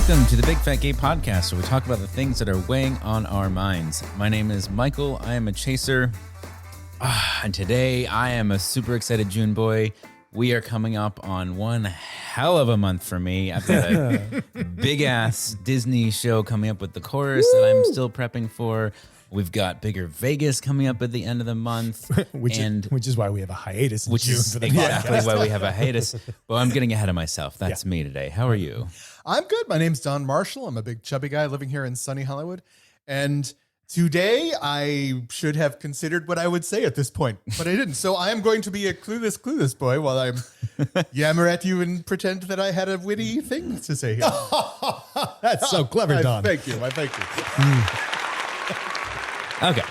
Welcome to the Big Fat Gay Podcast, where we talk about the things that are weighing on our minds. My name is Michael. I am a chaser. And today I am a super excited June boy. We are coming up on one hell of a month for me. I've got a big-ass Disney show coming up with the chorus that I'm still prepping for. We've got Bigger Vegas coming up at the end of the month. which is why we have a hiatus in June for the exactly podcast. why we have a hiatus. Well, I'm getting ahead of myself. That's me today. How are you? I'm good. My name's Don Marshall. I'm a big chubby guy living here in sunny Hollywood. And today I should have considered what I would say at this point, but I didn't. So I am going to be a clueless boy while I'm yammer at you and pretend that I had a witty thing to say here. That's so clever, Don. Thank you. I thank you. Okay.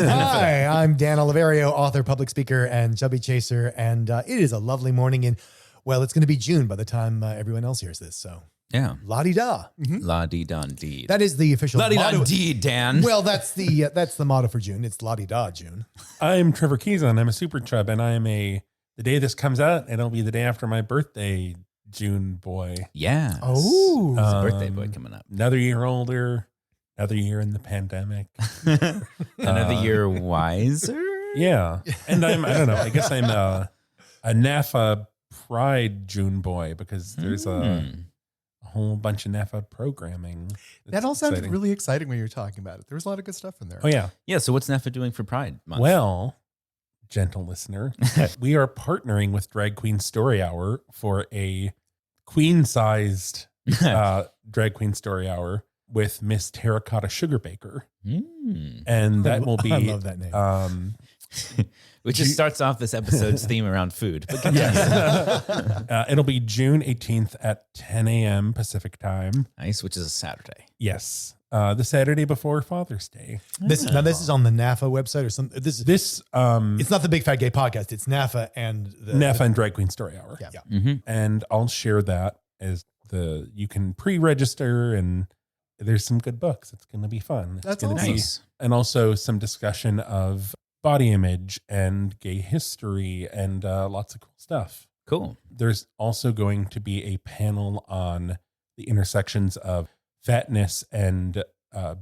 Hi, I'm Dan Oliverio, author, public speaker, and chubby chaser. And it is a lovely morning. And, well, it's going to be June by the time everyone else hears this. So, Yeah. la-di-da. La-dee-don-dee. That is the official motto. La-dee-don-dee, Dan. Well, that's the motto for June. It's la-di-da June. I'm Trevor Keyson. I'm a Superchub, and I am the day this comes out, it'll be the day after my birthday, June boy. Yeah. Oh. It's a birthday boy coming up. Another year older, another year in the pandemic. Another year wiser? Yeah. And I don't know, I guess I'm a NAFA Pride June boy because there's a whole bunch of NAFA programming. That all sounded exciting. really exciting when you were talking about it. There was a lot of good stuff in there. Oh, yeah. Yeah, so what's NAFA doing for Pride Month? Well, gentle listener, we are partnering with Drag Queen Story Hour for a queen-sized Drag Queen Story Hour with Miss Terracotta Sugar Baker. And that will be... I love that name. Which just starts off this episode's theme around food. But It'll be June 18th at 10 a.m. Pacific time. nice, which is a Saturday. Yes. The Saturday before Father's Day. This is on the NAFA website or something. It's not the Big Fat Gay Podcast. It's NAFA and the NAFA and Drag Queen Story Hour. Yeah. And I'll share that as you can pre-register, and there's some good books. It's going to be fun. It's That's gonna awesome. Nice. And also some discussion of body image and gay history and lots of cool stuff. Cool. There's also going to be a panel on the intersections of fatness and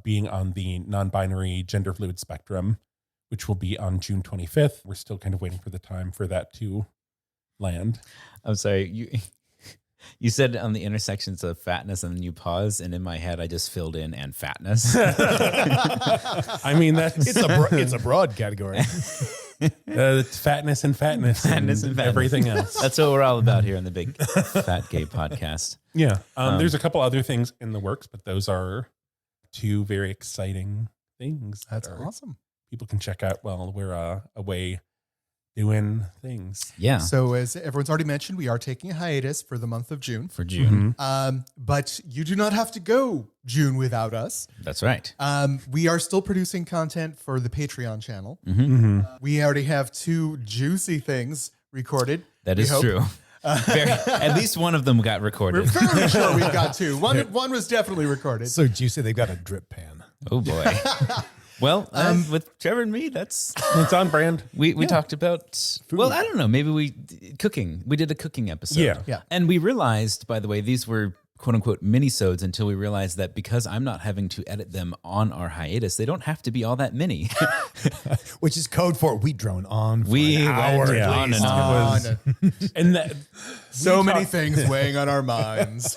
being on the non-binary gender fluid spectrum, which will be on June 25th. We're still kind of waiting for the time for that to land. I'm sorry. You said on the intersections of fatness and then you paused, and in my head I just filled in and fatness. I mean, that's it's a broad category. it's fatness and everything else. That's what we're all about here on the Big Fat Gay Podcast. Yeah. There's a couple other things in the works, but those are two very exciting things. That's that awesome. People can check out while we're away doing things. Yeah. So as everyone's already mentioned, we are taking a hiatus for the month of June. For June. But you do not have to go June without us. That's right. We are still producing content for the Patreon channel. We already have 2 juicy things recorded. That we is hope. true. At least one of them got recorded. We're fairly sure we've got 2. One was definitely recorded. So juicy, they've got a drip pan. Oh boy. Well, with Trevor and me, it's on brand. We talked about food. Well, I don't know. Maybe cooking. We did a cooking episode. Yeah. And we realized, by the way, these were quote unquote mini-sodes until we realized that because I'm not having to edit them on our hiatus, they don't have to be all that mini. Which is code for we drone on for We an hour. went at on least. and on. And that, So many things weighing on our minds.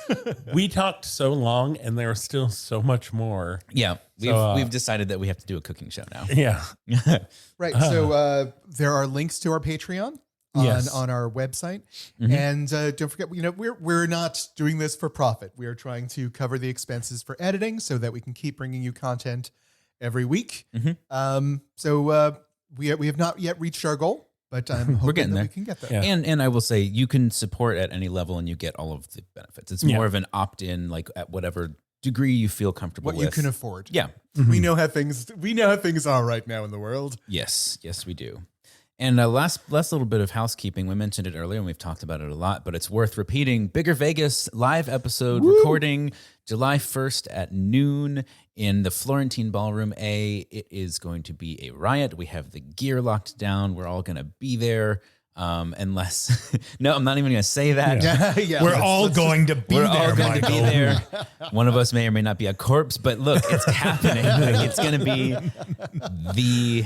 we talked so long, and there was still so much more. Yeah. We've decided that we have to do a cooking show now. Yeah. Right. So there are links to our Patreon on our website. And don't forget, we're not doing this for profit. We are trying to cover the expenses for editing so that we can keep bringing you content every week. So we have not yet reached our goal, but I'm hoping that we can get there. Yeah. And I will say you can support at any level and you get all of the benefits. It's more of an opt-in, like at whatever degree you feel comfortable What with. you can afford. Yeah. We know how things are right now in the world. Yes, we do. And last little bit of housekeeping. We mentioned it earlier and we've talked about it a lot, but it's worth repeating. Bigger Vegas live episode recording July 1st at noon in the Florentine Ballroom A. It is going to be a riot. We have the gear locked down. We're all going to be there. Unless, no, I'm not even going to say that. Yeah, We're all going to be We're there, all going to be Michael. there. One of us may or may not be a corpse, but look, it's happening. Like, it's going to be the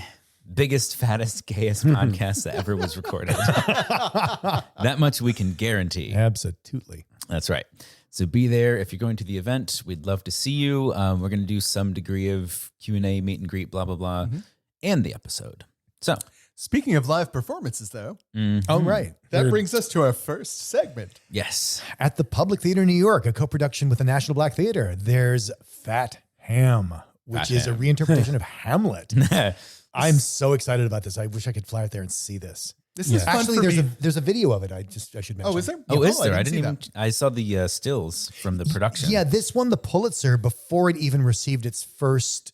biggest, fattest, gayest podcast that ever was recorded. That much we can guarantee. Absolutely. That's right. So be there. If you're going to the event, we'd love to see you. We're going to do some degree of Q&A, meet and greet, blah, blah, blah, and the episode. So Speaking of live performances, though, Oh, right. that brings us to our first segment. yes. At the Public Theater in New York, a co-production with the National Black Theater, there's Fat Ham, which Fat is Ham. a reinterpretation of Hamlet. I'm so excited about this. I wish I could fly out there and see this. This is fun Actually, for me. there's a video of it. I should mention. Oh, is there? Oh, is there? I see didn't even, that. I saw the stills from the production. Yeah, this won the Pulitzer before it even received its first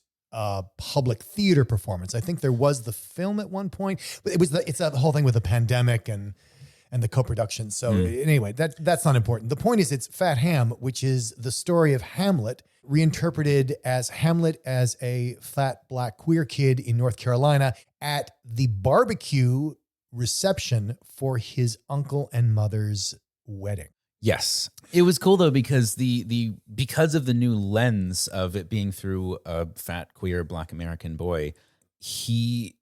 public theater performance. I think there was the film at one point, but it's the whole thing with the pandemic and the co-production. So anyway, that's not important. The point is it's Fat Ham, which is the story of Hamlet reinterpreted as Hamlet as a fat black queer kid in North Carolina at the barbecue reception for his uncle and mother's wedding. Yes. It was cool though because because of the new lens of it being through a fat queer black American boy, he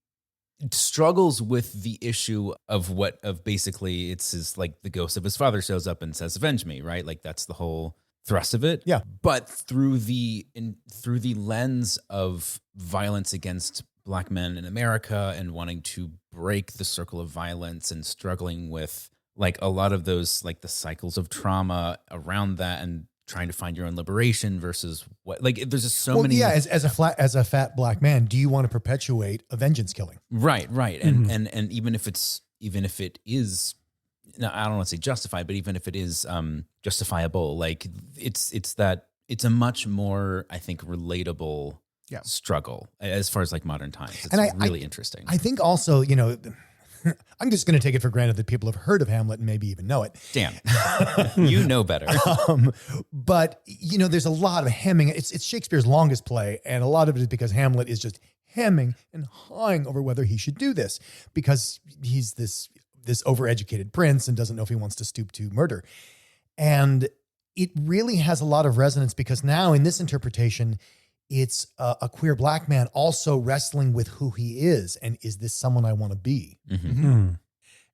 struggles with the issue of basically it's his, like, the ghost of his father shows up and says, "Avenge me," right? Like that's the whole thrust of it. Yeah. But through the lens of violence against black men in America and wanting to break the circle of violence and struggling with, like, a lot of those, like, the cycles of trauma around that and trying to find your own liberation versus what, like, there's just so many. Yeah, as a fat black man, do you want to perpetuate a vengeance killing? Right. And even if it is, no, I don't want to say justified, but even if it is justifiable, like it's a much more, I think, relatable struggle as far as, like, modern times. It's really interesting. I think also, I'm just going to take it for granted that people have heard of Hamlet and maybe even know it. Damn, you know better. But there's a lot of hemming. It's Shakespeare's longest play, and a lot of it is because Hamlet is just hemming and hawing over whether he should do this because he's this overeducated prince and doesn't know if he wants to stoop to murder. And it really has a lot of resonance because now in this interpretation, it's a queer black man also wrestling with who he is and is this someone I want to be? Mm-hmm.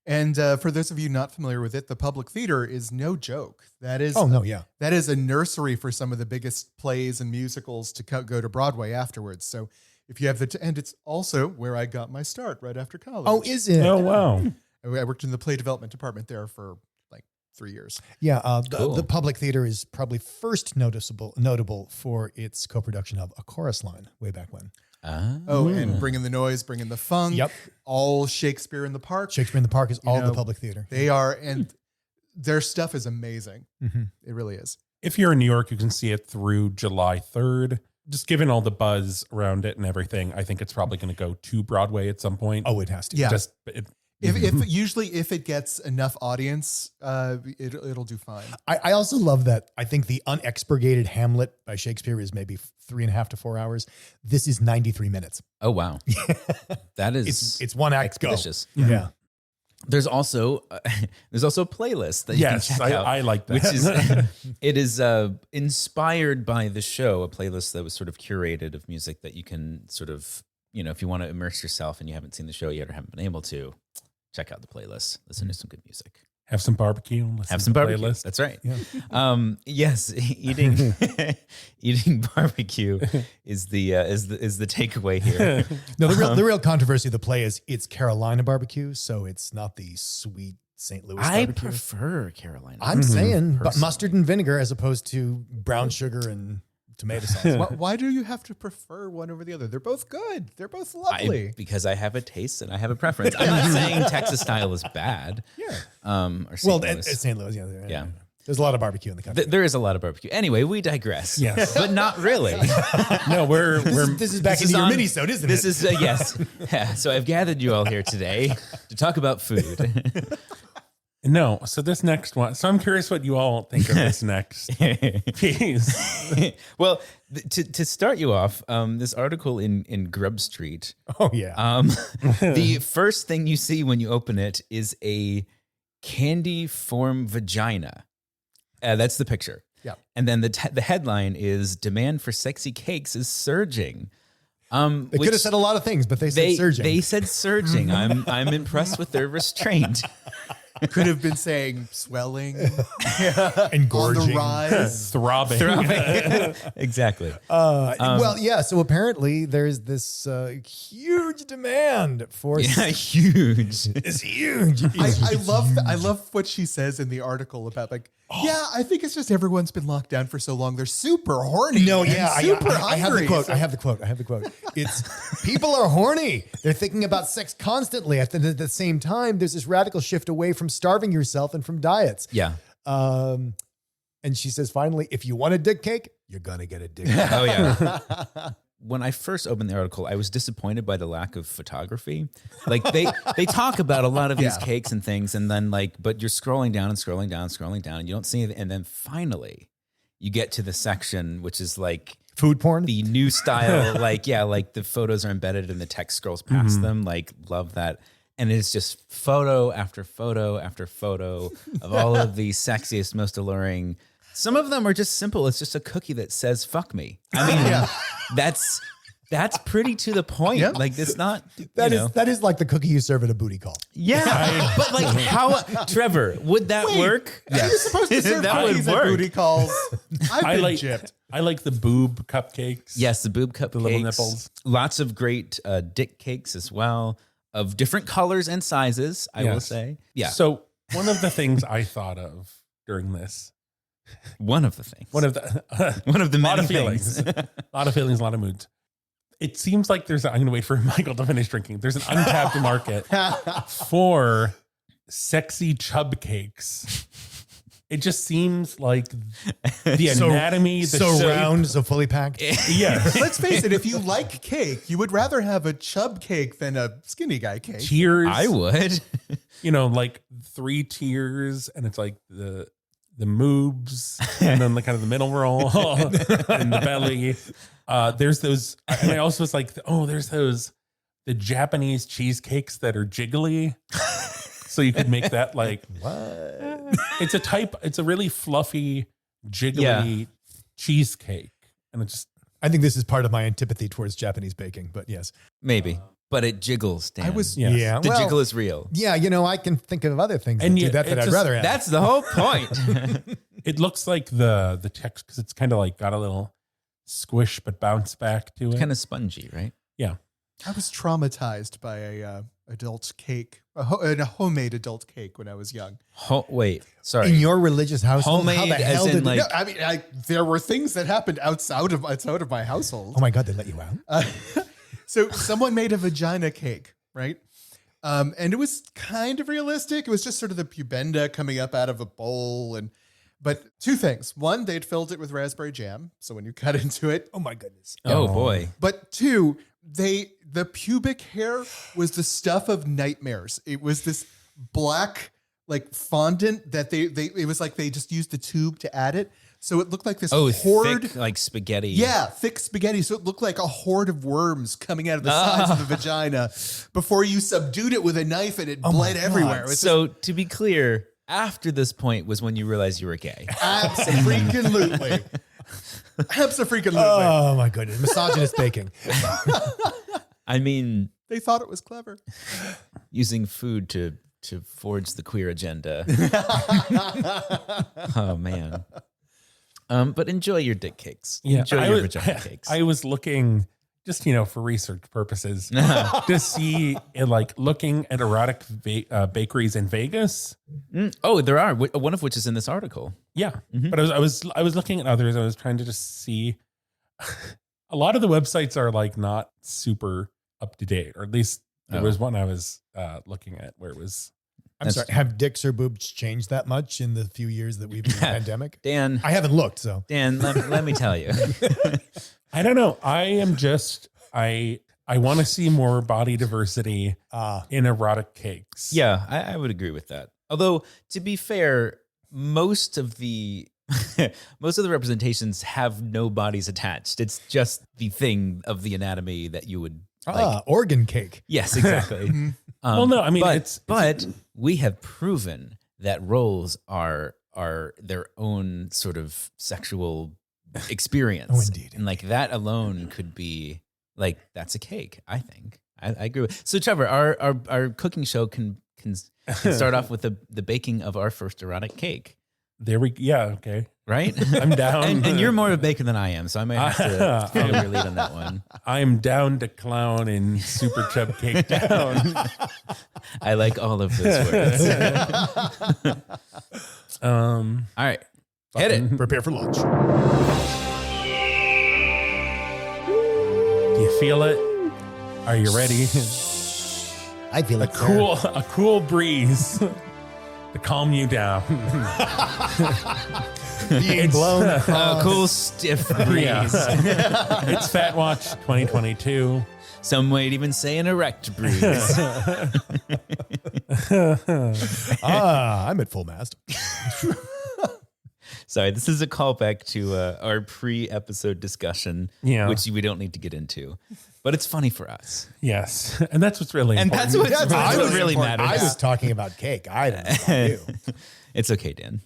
And for those of you not familiar with it, the Public Theater is no joke. That is that is a nursery for some of the biggest plays and musicals to go to Broadway afterwards. So if you have and it's also where I got my start right after college. Oh, is it? Oh, wow. I worked in the play development department there for like 3 years. Yeah, Cool. the Public Theater is probably first notable for its co-production of A Chorus Line way back when. Oh, and bring in the noise, bring in the funk. Yep. All Shakespeare in the Park. Shakespeare in the Park is all the Public Theater. They are, and their stuff is amazing. It really is. If you're in New York, you can see it through July 3rd. Just given all the buzz around it and everything, I think it's probably going to go to Broadway at some point. Oh, it has to. Yeah. If If it gets enough audience, it'll do fine. I also love that. I think the unexpurgated Hamlet by Shakespeare is maybe 3.5 to 4 hours. This is 93 minutes. Oh, wow. That is It's one act. Go. expeditious. Yeah. There's also a playlist that you Yes, can check out. I like that. Which is it is inspired by the show, a playlist that was sort of curated of music that you can sort of, if you want to immerse yourself and you haven't seen the show yet or haven't been able to, check out the playlist. Listen to some good music. Have some barbecue. Have some barbecue. Playlist. That's right. Yeah. Yes, eating barbecue is the takeaway here. No, the real controversy of the play is it's Carolina barbecue, so it's not the sweet St. Louis I barbecue. prefer Carolina. I'm saying, but Personally. mustard and vinegar as opposed to brown sugar and tomato sauce. Why do you have to prefer one over the other? They're both good. They're both lovely. Because I have a taste and I have a preference. I'm not saying Texas style is bad. Yeah. Or St. Louis. It's St. Louis. Yeah. There's a lot of barbecue in the country. There is a lot of barbecue. Anyway, we digress. Yes. But not really. No, this is back into your mini-sode, isn't This it? is, yes. Yeah, so I've gathered you all here today to talk about food. No. So this next one. So I'm curious what you all think of this next piece. Well, to start you off, this article in Grub Street. Oh yeah. The first thing you see when you open it is a candy form vagina. That's the picture. Yeah. And then the headline is "Demand for sexy cakes is surging." They could have said a lot of things, but they said surging. They said surging. I'm impressed with their restraint. Could have been saying swelling, Engorging. on the rise. Throbbing. Exactly. Well, yeah. So apparently there's this huge demand for Huge. It's huge. I love what she says in the article about yeah, I think it's just everyone's been locked down for so long. They're super horny. No, and yeah, super I have the hungry. quote. I have the quote. It's people are horny. They're thinking about sex constantly. At the same time, there's this radical shift away from starving yourself and from diets. Yeah. And she says, finally, if you want a dick cake, you're gonna get a dick cake. Oh yeah. When I first opened the article, I was disappointed by the lack of photography. Like they talk about a lot of these cakes and things, and then but you're scrolling down and scrolling down and scrolling down, and you don't see anything. And then finally, you get to the section which is like Food porn. the new style. Like the photos are embedded and the text scrolls past them. Like love that. And it's just photo after photo after photo of all of the sexiest, most alluring. Some of them are just simple. It's just a cookie that says "fuck me." I mean, that's pretty to the point. Yeah. Like it's not That is like the cookie you serve at a booty call. Yeah, but like how, Trevor, would that work? You're supposed to serve That would cookies at work. booty calls. I've I been like gypped. I like the boob cupcakes. Yes, the boob cupcakes, The little nipples. lots of great dick cakes as well, of different colors and sizes. I will Yes. say, yeah. So one of the things I thought of during this, One of the things, one of the many lot of feelings, things. a lot of feelings, a lot of moods. It seems like I'm going to wait for Michael to finish drinking. There's an untapped market for sexy chub cakes. It just seems like the anatomy, the so shape. round, so fully packed. Yes. Let's face it, if you like cake, you would rather have a chub cake than a skinny guy cake. Tiers. I would. Like 3 tiers, and it's like the moobs, and then the kind of the middle roll and the belly. There's those, and I also was like, there's the Japanese cheesecakes that are jiggly. So you could make that like What? it's a really fluffy, jiggly cheesecake. And it just I think this is part of my antipathy towards Japanese baking, but yes. Maybe, but it jiggles. Dan. Yes. Yeah. The well, jiggle is real. Yeah, I can think of other things And that do yet that it I'd just- rather have. That's the whole point. it looks like the text, because it's kind of like got a little squish but bounce back to it. Kind of spongy, right? Yeah. I was traumatized by a adult cake, a homemade adult cake when I was young. Wait, sorry. in your religious household. Homemade How the as hell in, did like- No, I mean, there were things that happened outside of my household. Oh my God, they let you out? So someone made a vagina cake, right? And it was kind of realistic. It was just sort of the pubenda coming up out of a bowl. But two things. One, they'd filled it with raspberry jam. So when you cut into it, Oh my goodness. Oh boy. but two, the pubic hair was the stuff of nightmares. It was this black like fondant that it was like they just used the tube to add it. So it looked like this horde. thick, like spaghetti. Yeah, thick spaghetti. So it looked like a horde of worms coming out of the sides of the vagina before you subdued it with a knife and it bled everywhere. It was So to be clear, after this point was when you realized you were gay. Abso-freaking-lutely. Abso-freaking-lutely. Oh my goodness. Misogynist baking. I mean, They thought it was clever. using food to forge the queer agenda. Oh man. But enjoy your dick cakes. Enjoy your vagina cakes. I was looking just, for research purposes to see looking at erotic bakeries in Vegas. Oh, there are, one of which is in this article. Yeah. But I was looking at others. I was trying to just see a lot of the websites are like not super up to date, or at least there was one I was looking at where it was. I'm sorry. Have dicks or boobs changed that much in the few years that we've been in the pandemic? Dan, I haven't looked, so. Dan, let me tell you. I don't know. I am just, I want to see more body diversity in erotic cakes. Yeah, I would agree with that. Although, to be fair, most of the representations have no bodies attached. It's just the thing of the anatomy that you would like. Organ cake. Yes, exactly. Well, no, I mean, but we have proven that roles are their own sort of sexual experience. Oh, indeed. And like that alone could be like, that's a cake, I think. I agree with. So Trevor, our cooking show can start off with the baking of our first erotic cake. Okay. Right? I'm down. and you're more of a baker than I am, so I may have to follow your lead on that one. I'm down to clown in Superchub Cake Down. I like all of those words. All right. Hit it. Prepare for lunch. Do you feel it? Are you ready? I feel A cool breeze to calm you down. being blown. A cool stiff breeze. Yeah. It's Fat Watch 2022. Some might even say an erect breeze. I'm at full mast. Sorry, this is a callback to our pre-episode discussion, which we don't need to get into. But it's funny for us. Yes. And that's what's really And important. that's what really matters. I was talking about cake. I don't know about you. It's okay, Dan.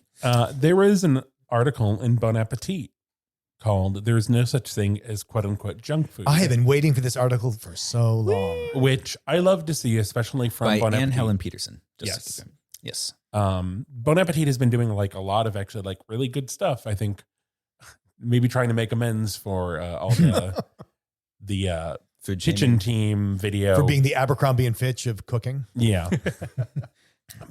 There was an article in Bon Appetit called "There's No Such Thing as Quote Unquote Junk Food." I have been waiting for this article for so long. Which I love to see, especially from By Bon Anne Appetit. Helen Peterson. Yes. Yes. Bon Appetit has been doing like a lot of actually like really good stuff. I think maybe trying to make amends for all the Food kitchen team video For being the Abercrombie and Fitch of cooking. Yeah.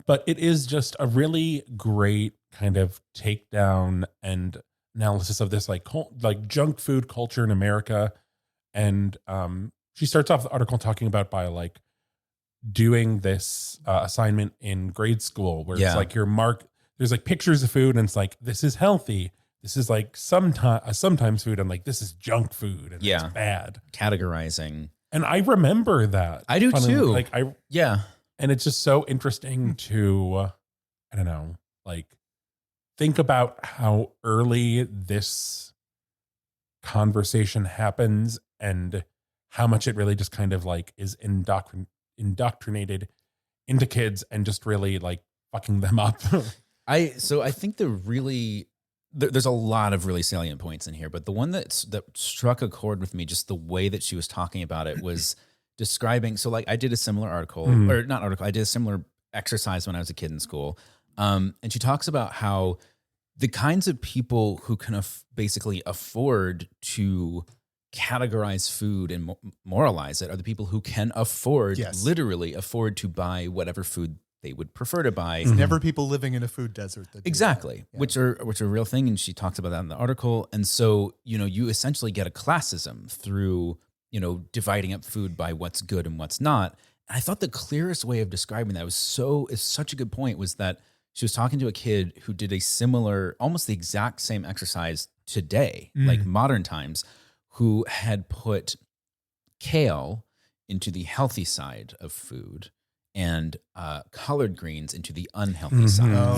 But it is just a really great kind of takedown and analysis of this like junk food culture in America. And she starts off the article talking about by like doing this assignment in grade school where it's like there's like pictures of food and it's like, this is healthy. This is like sometimes food. I'm like, this is junk food and it's bad. Categorizing. And I remember that. I do too. Like and it's just so interesting to, I don't know, like think about how early this conversation happens and how much it really just kind of like is indoctrinated into kids and just really like fucking them up. I think there's a lot of really salient points in here, but the one that struck a chord with me, just the way that she was talking about it, was describing. So like I did a similar I did a similar exercise when I was a kid in school. And she talks about how the kinds of people who can basically afford to categorize food and moralize it are the people who can literally afford to buy whatever food they would prefer to buy. It's never people living in a food desert. That do exactly. that. Yeah. Which are a real thing. And she talks about that in the article. And so, you essentially get a classism through, dividing up food by what's good and what's not. And I thought the clearest way of describing that is such a good point, was that she was talking to a kid who did a similar, almost the exact same exercise today, like modern times, who had put kale into the healthy side of food and collard greens into the unhealthy side.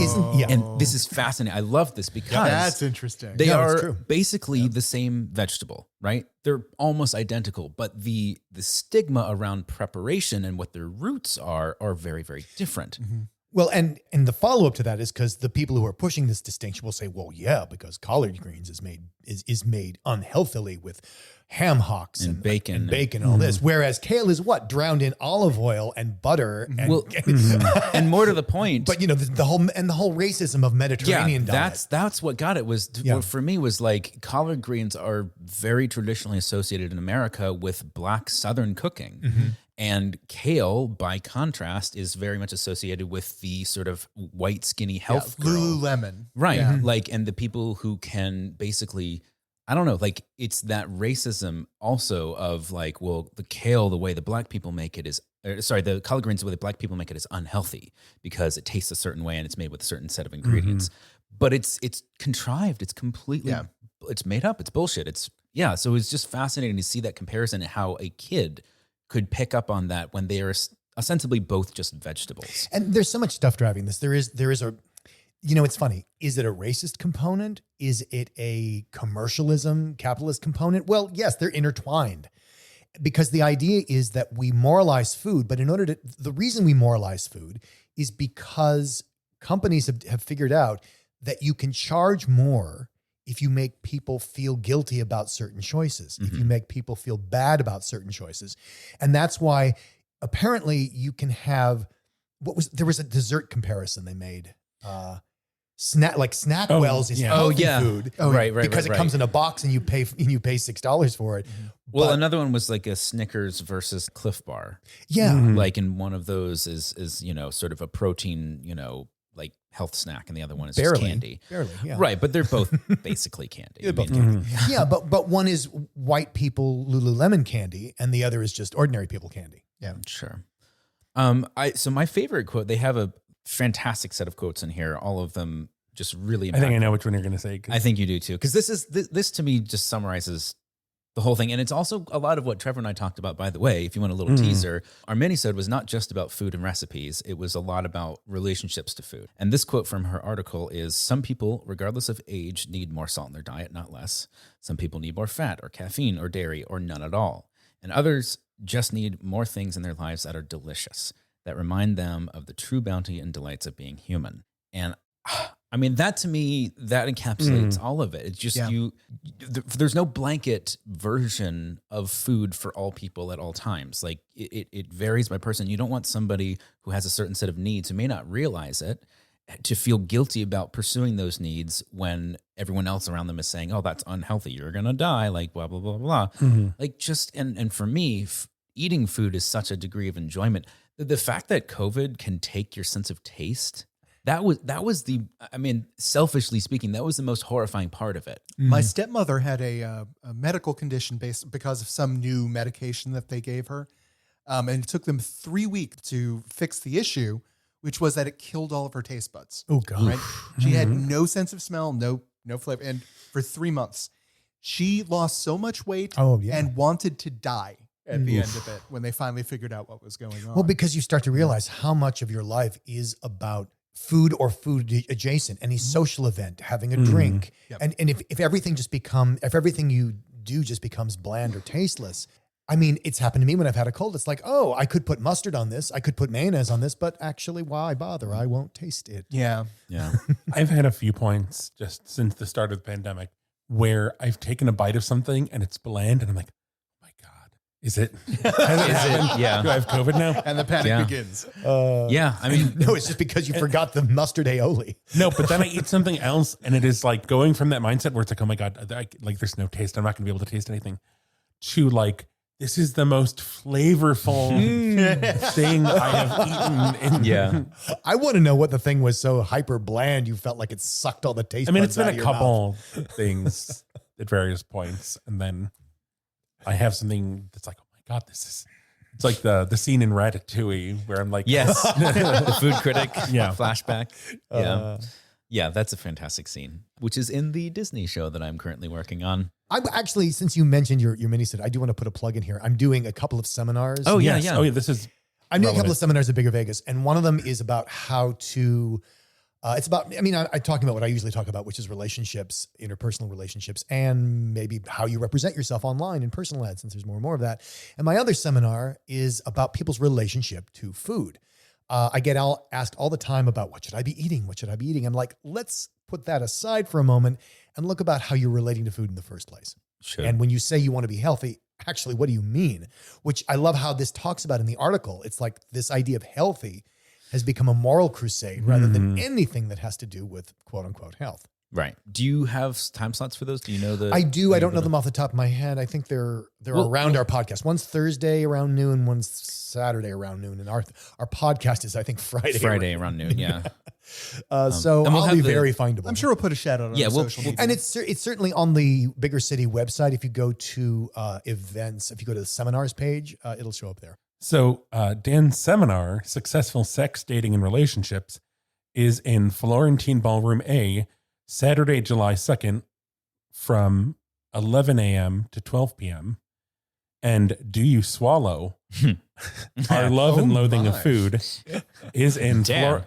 And this is fascinating. I love this because that's interesting. They are basically the same vegetable, right? They're almost identical, but the stigma around preparation and what their roots are very, very different. Mm-hmm. Well, and the follow-up to that is because the people who are pushing this distinction will say, well, yeah, because collard greens is made unhealthily with ham hocks and bacon and all this. Whereas kale is what? Drowned in olive oil and butter. And, and more to the point. But the whole racism of Mediterranean diet. That's what got it what for me was like collard greens are very traditionally associated in America with Black Southern cooking. Mm-hmm. And kale, by contrast, is very much associated with the sort of white, skinny health girl. Lululemon. Right. Yeah. Like, and the people who can basically, I don't know, like it's that racism also of like, well, the kale, the way the Black people make it is, the collard greens, the way the Black people make it is unhealthy because it tastes a certain way and it's made with a certain set of ingredients. Mm-hmm. But it's contrived. It's completely, it's made up. It's bullshit. So it's just fascinating to see that comparison and how a kid could pick up on that when they are ostensibly both just vegetables. And there's so much stuff driving this. There is a, it's funny. Is it a racist component? Is it a commercialism, capitalist component? Well, yes, they're intertwined. Because the idea is that we moralize food, but the reason we moralize food is because companies have figured out that you can charge more if you make people feel guilty about certain choices, if you make people feel bad about certain choices. And that's why apparently you can have, there was a dessert comparison they made. Snackwells is healthy food. Right. Because it comes in a box and you pay $6 for it. Well, another one was like a Snickers versus Cliff Bar. Yeah. Like in one of those is sort of a protein, like health snack, and the other one is just candy. Barely, yeah. Right, but they're both basically candy. They're both candy. Yeah, but one is white people Lululemon candy, and the other is just ordinary people candy. Yeah, sure. So my favorite quote, they have a fantastic set of quotes in here. All of them just really impactful. I think I know which one you're going to say. I think you do too, because this to me just summarizes the whole thing. And it's also a lot of what Trevor and I talked about, by the way. If you want a little teaser, our minisode was not just about food and recipes. It was a lot about relationships to food. And this quote from her article is, some people, regardless of age, need more salt in their diet, not less. Some people need more fat or caffeine or dairy or none at all. And others just need more things in their lives that are delicious, that remind them of the true bounty and delights of being human. And I mean, that to me, that encapsulates all of it. It's just there's no blanket version of food for all people at all times. Like it varies by person. You don't want somebody who has a certain set of needs who may not realize it to feel guilty about pursuing those needs when everyone else around them is saying, oh, that's unhealthy, you're going to die, like blah, blah, blah, blah. Like just, and for me, eating food is such a degree of enjoyment. The fact that COVID can take your sense of taste, that was selfishly speaking, that was the most horrifying part of it. My stepmother had a medical condition because of some new medication that they gave her. And it took them 3 weeks to fix the issue, which was that it killed all of her taste buds. Oh God. Right? She had no sense of smell, no flavor. And for 3 months, she lost so much weight and wanted to die at the end of it when they finally figured out what was going on. Well, because you start to realize how much of your life is about food or food adjacent, any social event, having a drink. And if everything you do just becomes bland or tasteless, I mean, it's happened to me when I've had a cold. It's like, oh, I could put mustard on this. I could put mayonnaise on this, but actually, why bother? I won't taste it. Yeah. I've had a few points just since the start of the pandemic where I've taken a bite of something and it's bland and I'm like, is it? Yeah. Do I have COVID now? And the panic begins. I mean, no, it's just because you forgot the mustard aioli. No, but then I eat something else and it is like going from that mindset where it's like, oh my God, there's no taste. I'm not going to be able to taste anything, to like, this is the most flavorful thing I have eaten. I want to know what the thing was so hyper bland you felt like it sucked all the taste. I mean, it's been a couple things at various points, and then I have something that's like, oh my God, it's like the scene in Ratatouille where I'm like, yes, the food critic flashback. Yeah, that's a fantastic scene, which is in the Disney show that I'm currently working on. I'm actually, since you mentioned your mini-set, I do want to put a plug in here. I'm doing a couple of seminars. Oh, yeah. Oh, yeah. This is I'm doing a couple of seminars at Bigger Vegas, and one of them is about how to, it's about, I mean, I'm talking about what I usually talk about, which is relationships, interpersonal relationships, and maybe how you represent yourself online in personal ads, since there's more and more of that. And my other seminar is about people's relationship to food. I get asked all the time about what should I be eating? What should I be eating? I'm like, let's put that aside for a moment and look about how you're relating to food in the first place. Sure. And when you say you want to be healthy, actually, what do you mean? Which I love how this talks about in the article. It's like this idea of healthy has become a moral crusade rather than anything that has to do with quote unquote health. Right. Do you have time slots for those? Do you know the? I do. I don't know them off the top of my head. I think they're around our podcast. One's Thursday around noon, one's Saturday around noon, and our podcast is, I think, Friday around noon. Yeah. So and we'll I'll be have very findable. I'm sure we'll put a shout out on social media. And it's certainly on the Bigger City website. If you go to events, if you go to the seminars page, it'll show up there. So Dan's seminar, Successful Sex, Dating, and Relationships, is in Florentine Ballroom A, Saturday, July 2nd from 11 a.m. to 12 p.m. And Do You Swallow Our love and loathing of my. food is in Damn.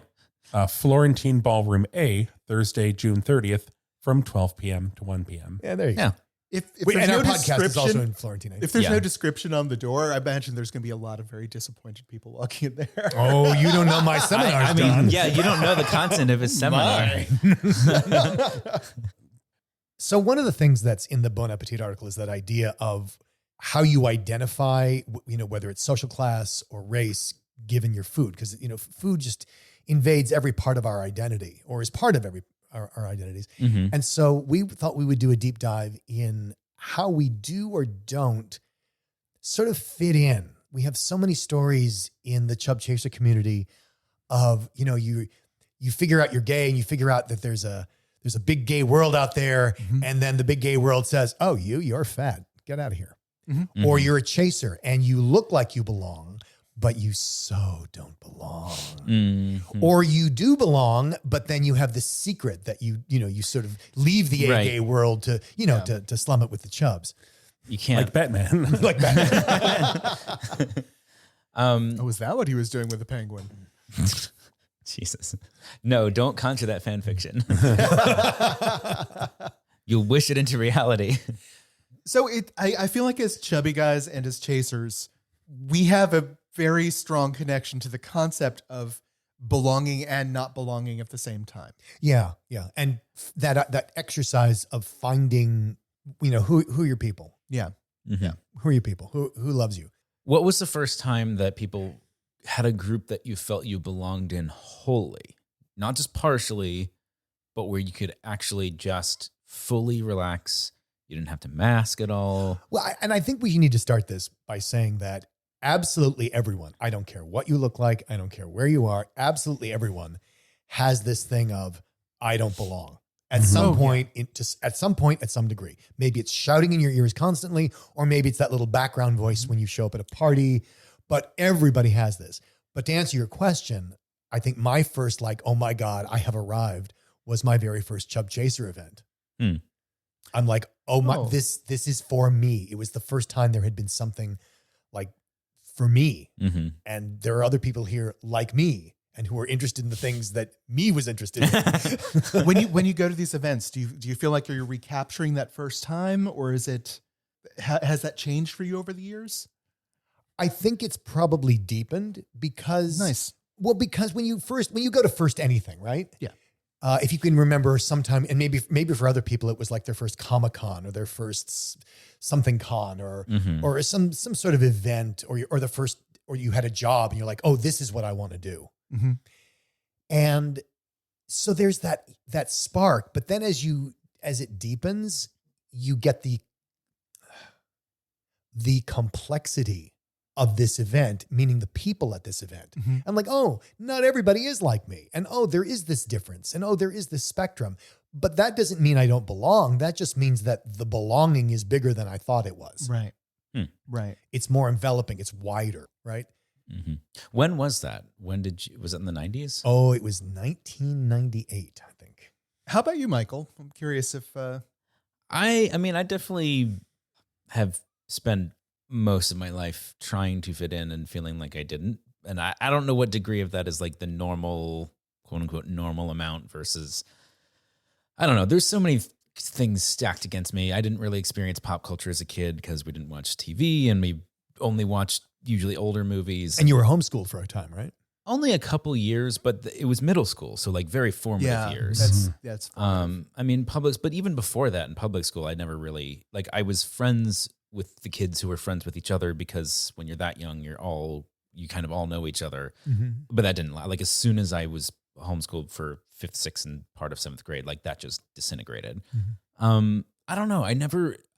Florentine Ballroom A, Thursday, June 30th, from 12 p.m. to 1 p.m. Yeah, there you Yeah. go. If Wait, there's and no our podcast is also description, in Florentine. if there's Yeah. no description on the door, I imagine there's going to be a lot of very disappointed people walking in there. Oh, you don't know my seminars, I mean, Don. yeah, you don't know the content of his seminar. So one of the things that's in the Bon Appetit article is that idea of how you identify, whether it's social class or race, given your food, because food just invades every part of our identity, or is part of our identities. Mhm. And so we thought we would do a deep dive in how we do or don't sort of fit in. We have so many stories in the Chub Chaser community of, you figure out you're gay and you figure out that there's a big gay world out there. Mhm. And then the big gay world says, oh, you're fat. Get out of here. Mhm. Or you're a chaser and you look like you belong, but you so don't belong. Mhm. Or you do belong, but then you have this secret that you sort of leave the Right. gay world to, to slum it with the chubs. You can't. Like Batman. Like that. Oh, is that what he was doing with the penguin? Jesus. No, don't conjure that fan fiction. You'll wish it into reality. So I feel like as chubby guys and as chasers, we have a very strong connection to the concept of belonging and not belonging at the same time. Yeah. Yeah. And that exercise of finding, who are your people? Yeah. Mhm. Who are your people? Who loves you? What was the first time that people had a group that you felt you belonged in wholly? Not just partially, but where you could actually just fully relax. You didn't have to mask at all. Well, I think we need to start this by saying that absolutely everyone, I don't care what you look like, I don't care where you are, absolutely everyone has this thing of, I don't belong. At some point, at some degree. Maybe it's shouting in your ears constantly, or maybe it's that little background voice when you show up at a party, but everybody has this. But to answer your question, I think my first oh my God, I have arrived was my very first Chub Chaser event. Hmm. I'm like, this is for me. It was the first time there had been something like for me. Mm-hmm. And there are other people here like me and who are interested in the things that me was interested in. when you go to these events, do you feel like you're recapturing that first time, or is it has that changed for you over the years? I think it's probably deepened because Nice. Well, because when you go to first anything, right? Yeah. If you can remember sometime, and maybe for other people, it was like their first Comic-Con or their first something con or Mhm. or some sort of event or the first, or you had a job and you're like, oh, this is what I want to do. Mm-hmm. And so there's that spark, but then as it deepens, you get the complexity of this event, meaning the people at this event. Mm-hmm. And like, oh, not everybody is like me. And oh, there is this difference. And oh, there is this spectrum. But that doesn't mean I don't belong. That just means that the belonging is bigger than I thought it was. Right. Hmm. Right. It's more enveloping. It's wider, right? Mm-hmm. When was that? Was it in the 90s? Oh, it was 1998, I think. How about you, Michael? I'm curious if I mean, I definitely have spent most of my life trying to fit in and feeling like I didn't. And I don't know what degree of that is like the normal, quote unquote, normal amount versus, I don't know. There's so many things stacked against me. I didn't really experience pop culture as a kid because we didn't watch TV and we only watched usually older movies. And you were homeschooled for a time, right? Only a couple years, but it was middle school. So like very formative years. that's fine. I mean, but even before that in public school, I never really, like, I was friends with the kids who were friends with each other because when you're that young, you kind of all know each other. Mm-hmm. But that didn't, like, as soon as I was homeschooled for 5th, 6th, and part of 7th grade, like that just disintegrated. Mm-hmm. I don't know. I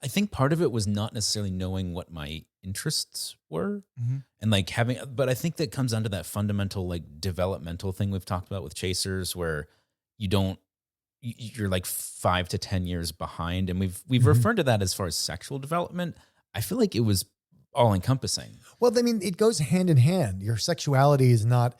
think part of it was not necessarily knowing what my interests were Mhm. and like but I think that comes down to that fundamental, like, developmental thing we've talked about with chasers where you're like 5 to 10 years behind. And we've Mhm. referred to that as far as sexual development. I feel like it was all encompassing. Well, I mean, it goes hand in hand. Your sexuality is not,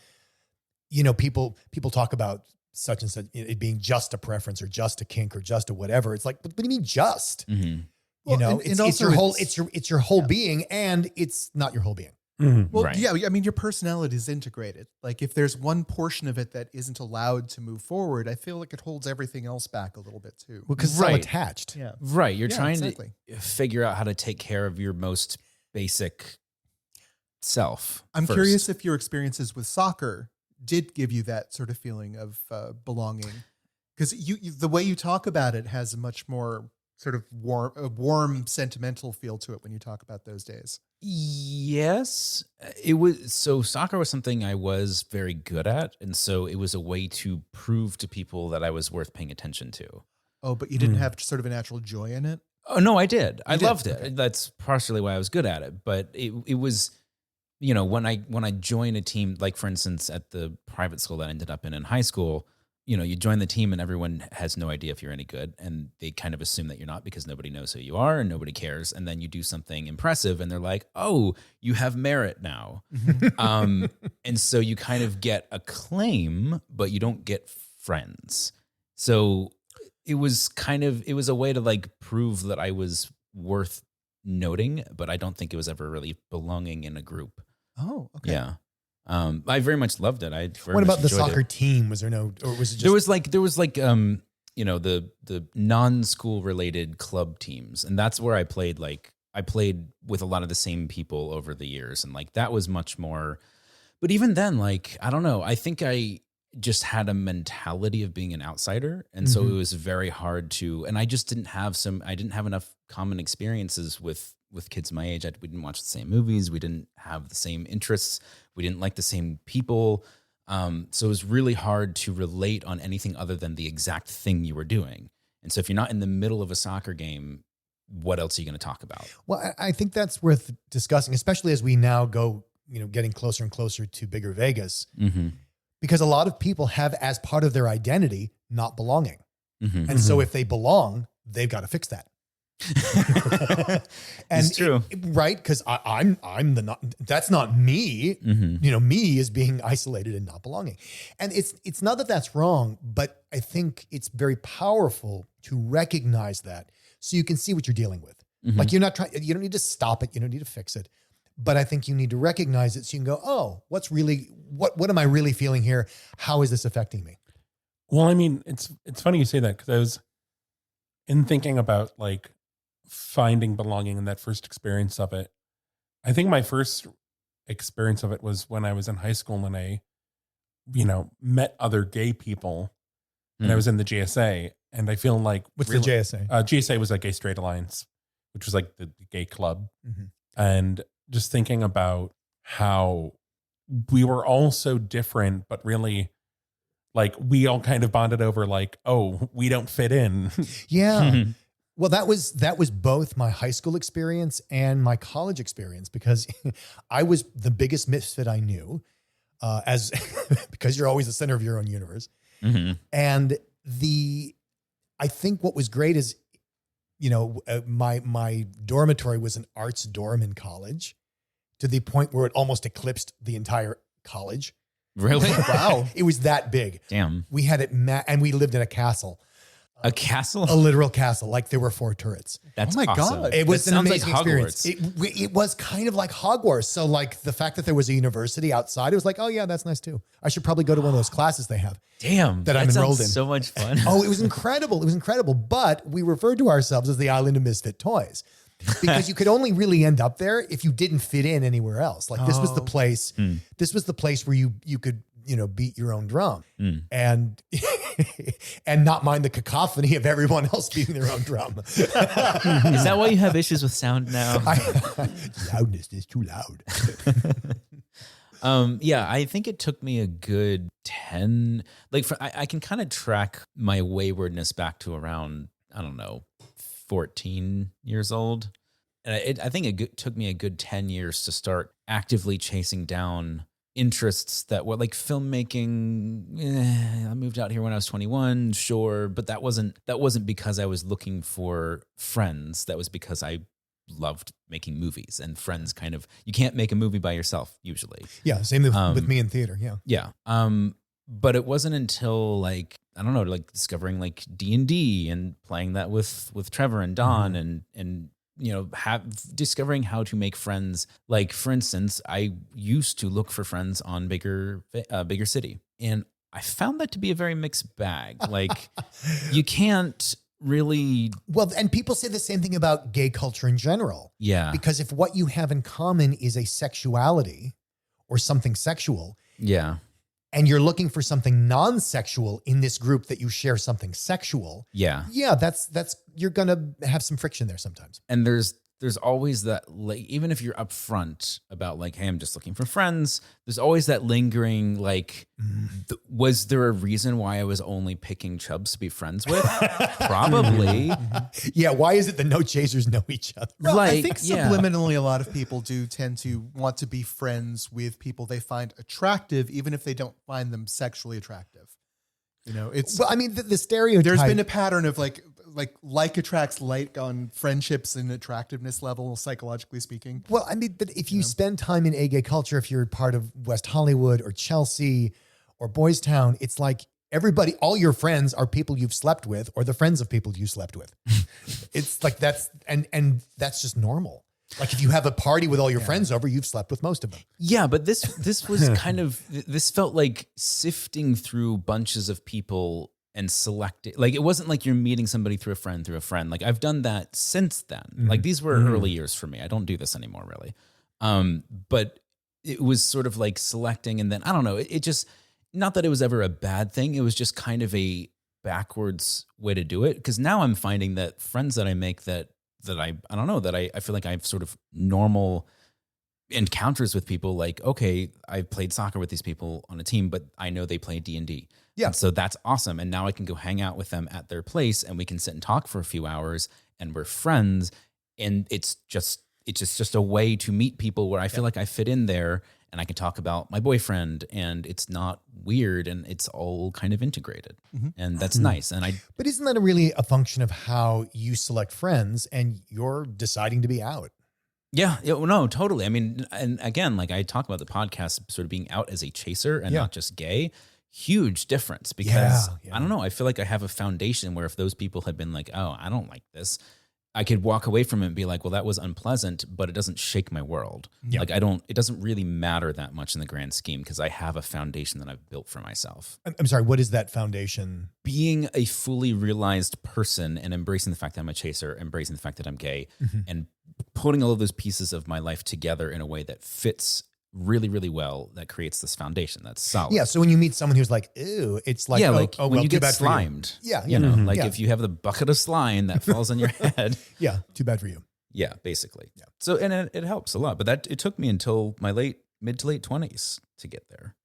people talk about such and such, it being just a preference or just a kink or just a whatever. It's like, what do you mean just? Mm-hmm. Well, and It's also your whole, it's- it's your whole yeah. being, and it's not your whole being. Well, Right. yeah, I mean, your personality is integrated. Like if there's one portion of it that isn't allowed to move forward, I feel like it holds everything else back a little bit too. Well, because it's all Right. attached. Yeah. Right. You're Yeah, trying exactly. to figure out how to take care of your most basic self. I'm first. curious if your experiences with soccer did give you that sort of feeling of belonging, because the way you talk about it has a much more sort of warm, sentimental feel to it when you talk about those days. Yes, it was. So soccer was something I was very good at. And so it was a way to prove to people that I was worth paying attention to. Oh, but you didn't have sort of a natural joy in it? Oh, no, I did. I did? loved it. Okay. That's partially why I was good at it. But it was, when I joined a team, like for instance, at the private school that I ended up in high school, you join the team and everyone has no idea if you're any good. And they kind of assume that you're not because nobody knows who you are and nobody cares. And then you do something impressive and they're like, oh, you have merit now. And so you kind of get acclaim, but you don't get friends. So it was a way to like prove that I was worth noting, but I don't think it was ever really belonging in a group. Oh, okay. Yeah. I very much loved it. I very What much about the enjoyed soccer it. team? Was there no, or was it just There was like the non-school related club teams, and that's where I played. Like I played with a lot of the same people over the years, and like that was much more. But even then, like I don't know. I think I just had a mentality of being an outsider, and so it was very hard to. And I just didn't have enough common experiences with kids my age. We didn't watch the same movies. We didn't have the same interests. We didn't like the same people. So it was really hard to relate on anything other than the exact thing you were doing. And so if you're not in the middle of a soccer game, what else are you going to talk about? Well, I think that's worth discussing, especially as we now go, getting closer and closer to bigger Vegas, because a lot of people have as part of their identity not belonging. And so if they belong, they've got to fix that. And It's true. Right? Because that's not me. Me is being isolated and not belonging. And it's not that that's wrong, but I think it's very powerful to recognize that so you can see what you're dealing with. Like you don't need to stop it. You don't need to fix it. But I think you need to recognize it so you can go, oh, what am I really feeling here? How is this affecting me? Well, I mean, it's funny you say that because I was in thinking about like finding belonging in that first experience of it. I think my first experience of it was when I was in high school when I, met other gay people and I was in the GSA. And I feel like What's the JSA? GSA was a Gay Straight Alliance, which was like the gay club. And just thinking about how we were all so different, but really like we all kind of bonded over like, oh, we don't fit in. Yeah. Well, that was both my high school experience and my college experience because I was the biggest misfit I knew, because you're always the center of your own universe. And I think what was great is, my dormitory was an arts dorm in college to the point where it almost eclipsed the entire college. Really? Wow. It was that big. Damn. We had it, and we lived in a castle. A castle? A literal castle, like there were 4 turrets. That's Oh my awesome. God. It was That an sounds amazing like experience. Hogwarts. It was kind of like Hogwarts. So like the fact that there was a university outside, it was like, oh yeah, that's nice too. I should probably go to one of those classes they have. Damn. That I'm enrolled sounds in. So much fun. Oh, it was incredible. It was incredible. But we referred to ourselves as the Island of Misfit Toys because you could only really end up there if you didn't fit in anywhere else. Like this was the place. This was the place where you could, beat your own drum and and not mind the cacophony of everyone else beating their own drum. Is that why you have issues with sound now? Loudness is too loud. Yeah, I think it took me a good 10, I can kind of track my waywardness back to around, 14 years old. And I think it took me a good 10 years to start actively chasing down interests that were like filmmaking. I moved out here when I was 21, sure, but that wasn't because I was looking for friends. That was because I loved making movies, and friends you can't make a movie by yourself usually. Yeah, same with me in theater. Yeah. Yeah. But it wasn't until discovering like D&D and playing that with Trevor and Don and discovering how to make friends. Like, for instance, I used to look for friends on bigger city, and I found that to be a very mixed bag. Like, you can't really. Well, and people say the same thing about gay culture in general. Yeah. Because if what you have in common is a sexuality or something sexual. Yeah. And you're looking for something non-sexual in this group that you share something sexual. Yeah. Yeah, that's you're gonna have some friction there sometimes. And there's always that, like, even if you're upfront about like, hey, I'm just looking for friends, there's always that lingering, like, was there a reason why I was only picking chubs to be friends with? Probably. Yeah, why is it that no chasers know each other? Well, I Like, think yeah. subliminally, a lot of people do tend to want to be friends with people they find attractive, even if they don't find them sexually attractive. It's Well, I mean, the stereotype. there's been a pattern of like attracts like on friendships and attractiveness level, psychologically speaking. Well, I mean, but if you spend time in gay culture, if you're part of West Hollywood or Chelsea or Boys Town, it's like everybody, all your friends are people you've slept with or the friends of people you slept with. It's like that's that's just normal. Like if you have a party with all your friends over, you've slept with most of them. Yeah, but this was kind of, this felt like sifting through bunches of people and selecting. Like, it wasn't like you're meeting somebody through a friend. Like, I've done that since then. Like, these were early years for me. I don't do this anymore, really. But it was sort of like selecting, and then I don't know. It just, not that it was ever a bad thing. It was just kind of a backwards way to do it. Because now I'm finding that friends that I make that I don't know, that I feel like I have sort of normal encounters with people. Like, okay, I played soccer with these people on a team, but I know they play D&D. Yeah. And so that's awesome. And now I can go hang out with them at their place and we can sit and talk for a few hours and we're friends. And it's just a way to meet people where I feel like I fit in there and I can talk about my boyfriend and it's not weird and it's all kind of integrated. And that's nice. And But isn't that really a function of how you select friends and you're deciding to be out? Yeah, no, totally. I mean, and again, like I talk about the podcast sort of being out as a chaser and not just gay. Huge difference because I don't know. I feel like I have a foundation where if those people had been like, oh, I don't like this, I could walk away from it and be like, well, that was unpleasant, but it doesn't shake my world. Yeah. Like it doesn't really matter that much in the grand scheme because I have a foundation that I've built for myself. I'm sorry, what is that foundation? Being a fully realized person and embracing the fact that I'm a chaser, embracing the fact that I'm gay, and putting all of those pieces of my life together in a way that fits really, really well, that creates this foundation that's solid. Yeah, so when you meet someone who's like, ew, it's like, when you get slimed. Yeah, you know, like if you have the bucket of slime that falls on your head. Yeah, too bad for you. Yeah, basically. Yeah. So, and it helps a lot, but it took me until my mid to late 20s to get there.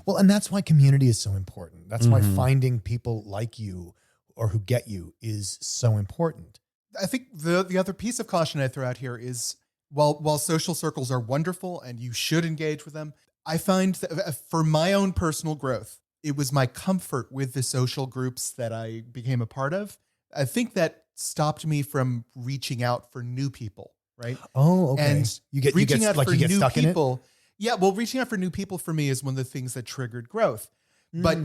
Well, and that's why community is so important. That's why finding people like you or who get you is so important. I think the other piece of caution I throw out here is while social circles are wonderful and you should engage with them, I find that for my own personal growth, it was my comfort with the social groups that I became a part of. I think that stopped me from reaching out for new people, right? Oh, okay. And you get reaching out like for you get new stuck people. Yeah, well, reaching out for new people for me is one of the things that triggered growth. But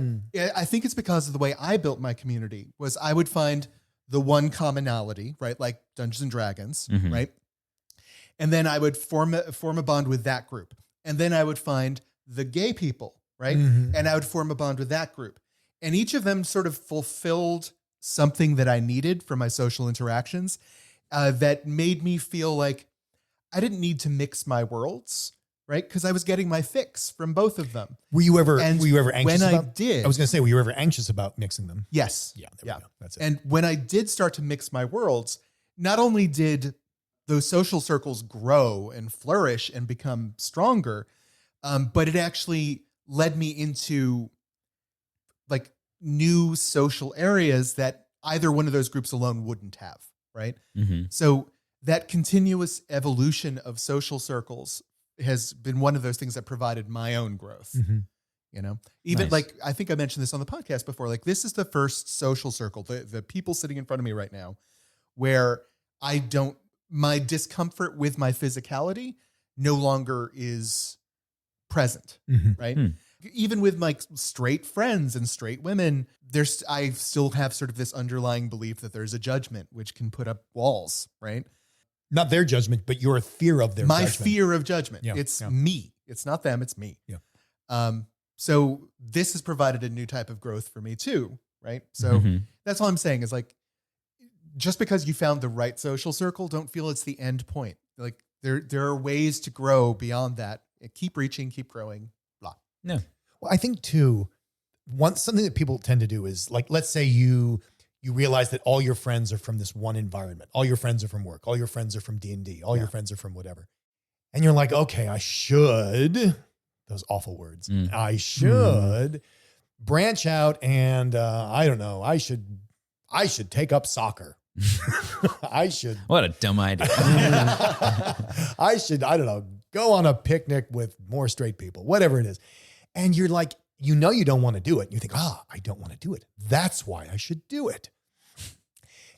I think it's because of the way I built my community was I would find the one commonality, right? Like Dungeons and Dragons, right? And then I would form a bond with that group. And then I would find the gay people, right? And I would form a bond with that group. And each of them sort of fulfilled something that I needed for my social interactions that made me feel like I didn't need to mix my worlds, right? Because I was getting my fix from both of them. Were you ever anxious when about? I did, I was going to say, were you ever anxious about mixing them? yes. Yeah, there we go. That's it. And when I did start to mix my worlds, not only did those social circles grow and flourish and become stronger, but it actually led me into like new social areas that either one of those groups alone wouldn't have, right? So that continuous evolution of social circles has been one of those things that provided my own growth. You know, even Nice. like, I think I mentioned this on the podcast before, like this is the first social circle, the people sitting in front of me right now, where my discomfort with my physicality no longer is present, right? Even with my straight friends and straight women, I still have sort of this underlying belief that there's a judgment which can put up walls, right? Not their judgment, but your fear of their My judgment. fear of judgment. Yeah. It's Yeah. me. It's not them. It's me. Yeah. So this has provided a new type of growth for me too. Right. So that's all I'm saying is like, just because you found the right social circle, don't feel it's the end point. Like there are ways to grow beyond that. Keep reaching, keep growing, blah. No. Well, I think too, something that people tend to do is like, let's say you realize that all your friends are from this one environment. All your friends are from work. All your friends are from D&D. All your friends are from whatever. And you're like, okay, I should, those awful words, I should branch out and I don't know, I should take up soccer. I should. What a dumb idea. I should, I don't know, go on a picnic with more straight people, whatever it is. And you're like, you know, you don't want to do it. And you think, I don't want to do it. That's why I should do it.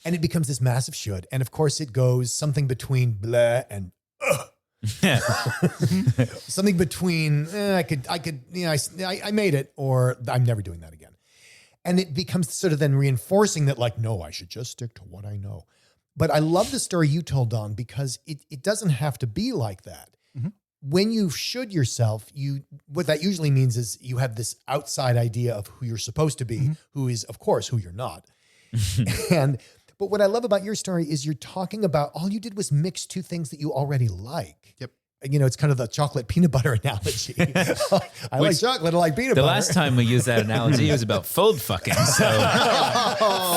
And it becomes this massive should. And of course it goes something between blah and something between I could, you know, I made it, or I'm never doing that again. And it becomes sort of then reinforcing that like, no, I should just stick to what I know. But I love the story you told, Don, because it doesn't have to be like that. When you should yourself, what that usually means is you have this outside idea of who you're supposed to be, who is, of course, who you're not. But what I love about your story is you're talking about all you did was mix two things that you already like. Yep. You know, it's kind of the chocolate peanut butter analogy. I like chocolate, I like peanut butter. The last time we used that analogy, it was about fold fucking. So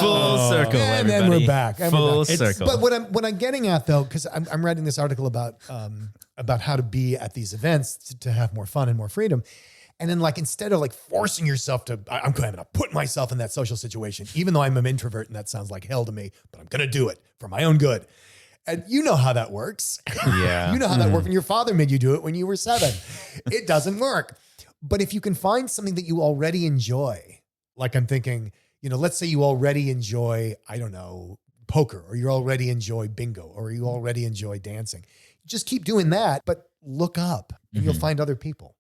full circle, and everybody. then we're back. Full circle. But what I'm getting at though, because I'm writing this article about how to be at these events to have more fun and more freedom. And then like, instead of like forcing yourself to, I'm going to put myself in that social situation, even though I'm an introvert and that sounds like hell to me, but I'm going to do it for my own good. And you know how that works. Yeah. You know how that worked when your father made you do it when you were 7. It doesn't work. But if you can find something that you already enjoy, like I'm thinking, you know, let's say you already enjoy, I don't know, poker, or you already enjoy bingo, or you already enjoy dancing. Just keep doing that, but look up and you'll find other people.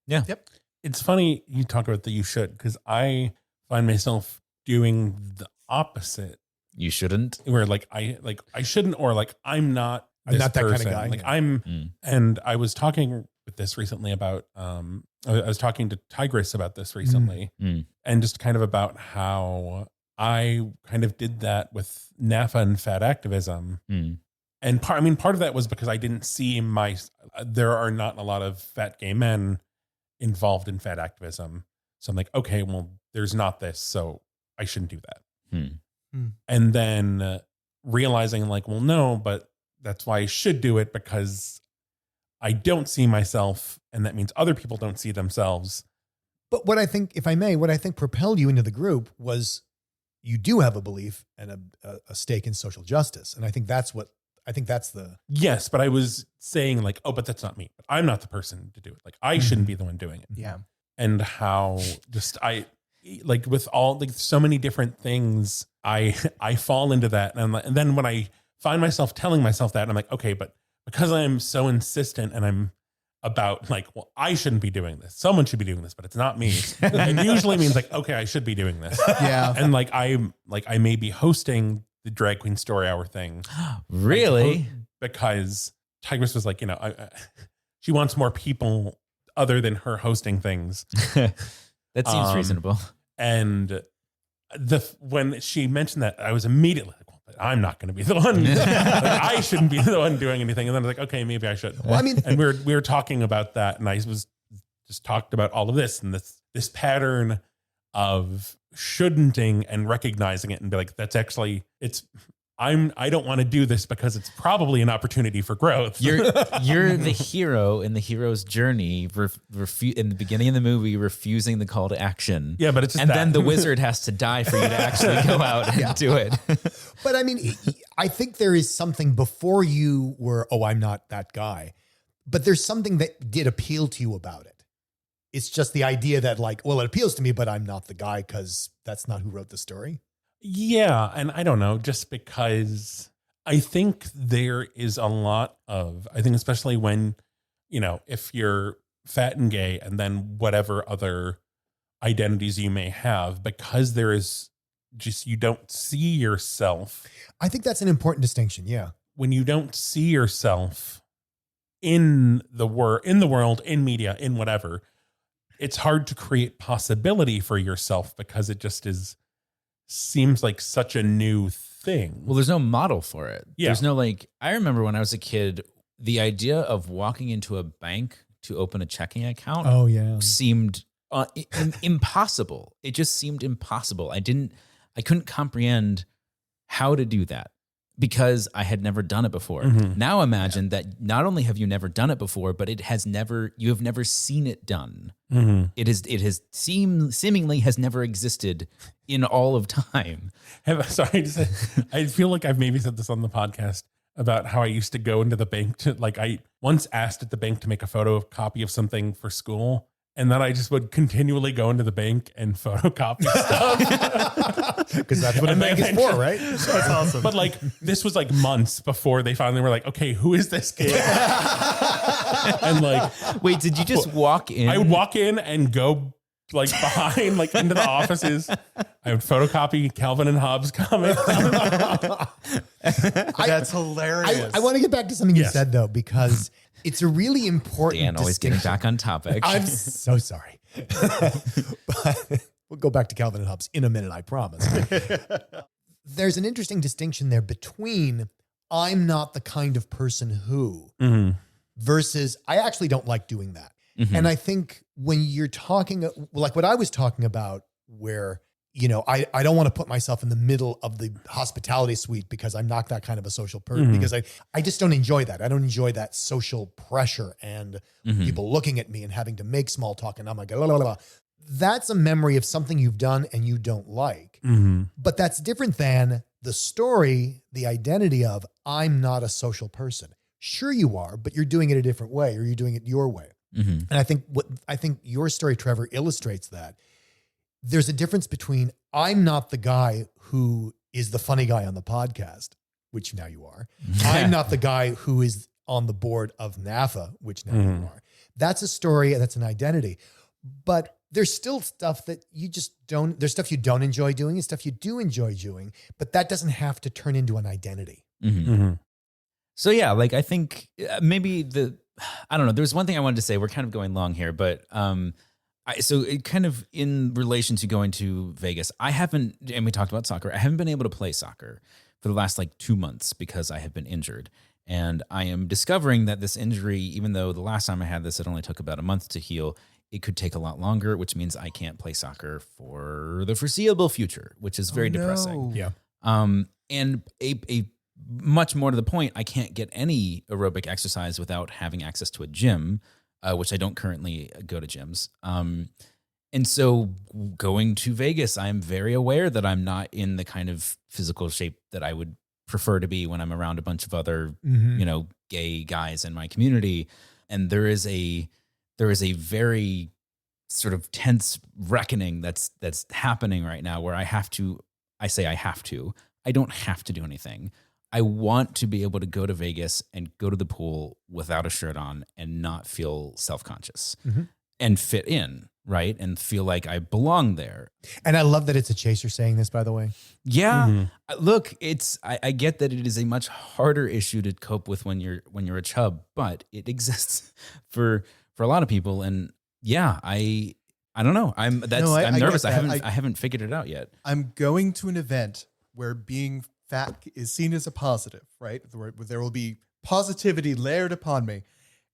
Yeah. Yep. It's funny you talk about that you should, because I find myself doing the opposite. You shouldn't. Where like I shouldn't, or like I'm not this not that kind of person. guy. Like Yeah. I'm, and I was talking with this recently about I was talking to Tigris about this recently, and just kind of about how I kind of did that with NAFA and fat activism. And part of that was because I didn't see there are not a lot of fat gay men involved in fat activism. So I'm like, okay, well, there's not this, so I shouldn't do that. And then realizing like, well, no, but that's why I should do it, because I don't see myself, and that means other people don't see themselves. But what I think, if I may, what I think propelled you into the group was you do have a belief and a stake in social justice. And I think that's the... Yes, but I was saying like, oh, but that's not me. I'm not the person to do it. Like I shouldn't be the one doing it. Yeah. And how just like with all like so many different things, I fall into that. And then when I find myself telling myself that, I'm like, okay, but because I'm so insistent and I'm about like, well, I shouldn't be doing this. Someone should be doing this, but it's not me. It usually means like, okay, I should be doing this. Yeah. And like, I may be hosting the drag queen story hour thing. Really? Because Tigris was like, you know, she wants more people other than her hosting things. That seems reasonable. And when she mentioned that, I was immediately like, well, I'm not going to be the one. Like, I shouldn't be the one doing anything. And then I was like, okay, maybe I should. Well, I mean, and we were talking about that, and I was just talked about all of this and this pattern of shouldn'ting and recognizing it and be like, that's actually I don't want to do this because it's probably an opportunity for growth. You're the hero in the hero's journey, in the beginning of the movie, refusing the call to action. Yeah, but it's just and that. then the wizard has to die for you to actually go out and do it. But I mean, I think there is something before you were, oh, I'm not that guy. But there's something that did appeal to you about it. It's just the idea that like, well, it appeals to me, but I'm not the guy because that's not who wrote the story. Yeah, and I don't know, just because I think there is a lot of, I think especially when, you know, if you're fat and gay and then whatever other identities you may have, because there is just, you don't see yourself. I think that's an important distinction. Yeah. when you don't see yourself in the world, in media, in whatever, it's hard to create possibility for yourself because it just seems like such a new thing. Well, there's no model for it. Yeah. There's no like, I remember when I was a kid, the idea of walking into a bank to open a checking account seemed impossible. It just seemed impossible. I couldn't comprehend how to do that because I had never done it before. Mm-hmm. Now imagine that not only have you never done it before, but you have never seen it done. Mm-hmm. Seemingly has never existed in all of time. I feel like I've maybe said this on the podcast about how I used to go into the bank I once asked at the bank to make a photocopy of something for school. And then I just would continually go into the bank and photocopy stuff. Because that's what a bank is for, right? That's awesome. But like, this was like months before they finally were like, okay, who is this kid? And like, wait, did you just walk in? I would walk in and go like behind, like into the offices. I would photocopy Calvin and Hobbes comics. That's hilarious. I want to get back to something you said though, because it's a really important Dan always getting back on topic. I'm so sorry. But we'll go back to Calvin and Hobbes in a minute, I promise. There's an interesting distinction there between I'm not the kind of person who versus I actually don't like doing that. Mm-hmm. And I think when you're talking, like what I was talking about, where, you know, I don't want to put myself in the middle of the hospitality suite because I'm not that kind of a social person, because I just don't enjoy that. I don't enjoy that social pressure and people looking at me and having to make small talk. And I'm like, blah, blah, blah. That's a memory of something you've done and you don't like. But that's different than the story, the identity of I'm not a social person. Sure you are, but you're doing it a different way, or you're doing it your way. And I think your story, Trevor, illustrates that. There's a difference between I'm not the guy who is the funny guy on the podcast, which now you are. I'm not the guy who is on the board of NAFA, which now you are. That's a story, that's an identity. But there's still stuff that you just don't, there's stuff you don't enjoy doing and stuff you do enjoy doing, but that doesn't have to turn into an identity. So yeah, like I think maybe I don't know. There's one thing I wanted to say. We're kind of going long here, but so it kind of in relation to going to Vegas, I haven't, and we talked about soccer, I haven't been able to play soccer for the last like 2 months because I have been injured. And I am discovering that this injury, even though the last time I had this, it only took about a month to heal, it could take a lot longer, which means I can't play soccer for the foreseeable future, which is very depressing. Yeah. And a much more to the point, I can't get any aerobic exercise without having access to a gym, which I don't currently go to gyms. And so going to Vegas, I'm very aware that I'm not in the kind of physical shape that I would prefer to be when I'm around a bunch of other, you know, gay guys in my community. And there is a very sort of tense reckoning that's happening right now where I don't have to do anything. I want to be able to go to Vegas and go to the pool without a shirt on and not feel self-conscious and fit in, right? And feel like I belong there. And I love that it's a chaser saying this, by the way. Yeah. Look, I get that it is a much harder issue to cope with when you're a chub, but it exists for a lot of people. And yeah, I don't know. I'm nervous. I haven't figured it out yet. I'm going to an event where being fat is seen as a positive, right? Where there will be positivity layered upon me.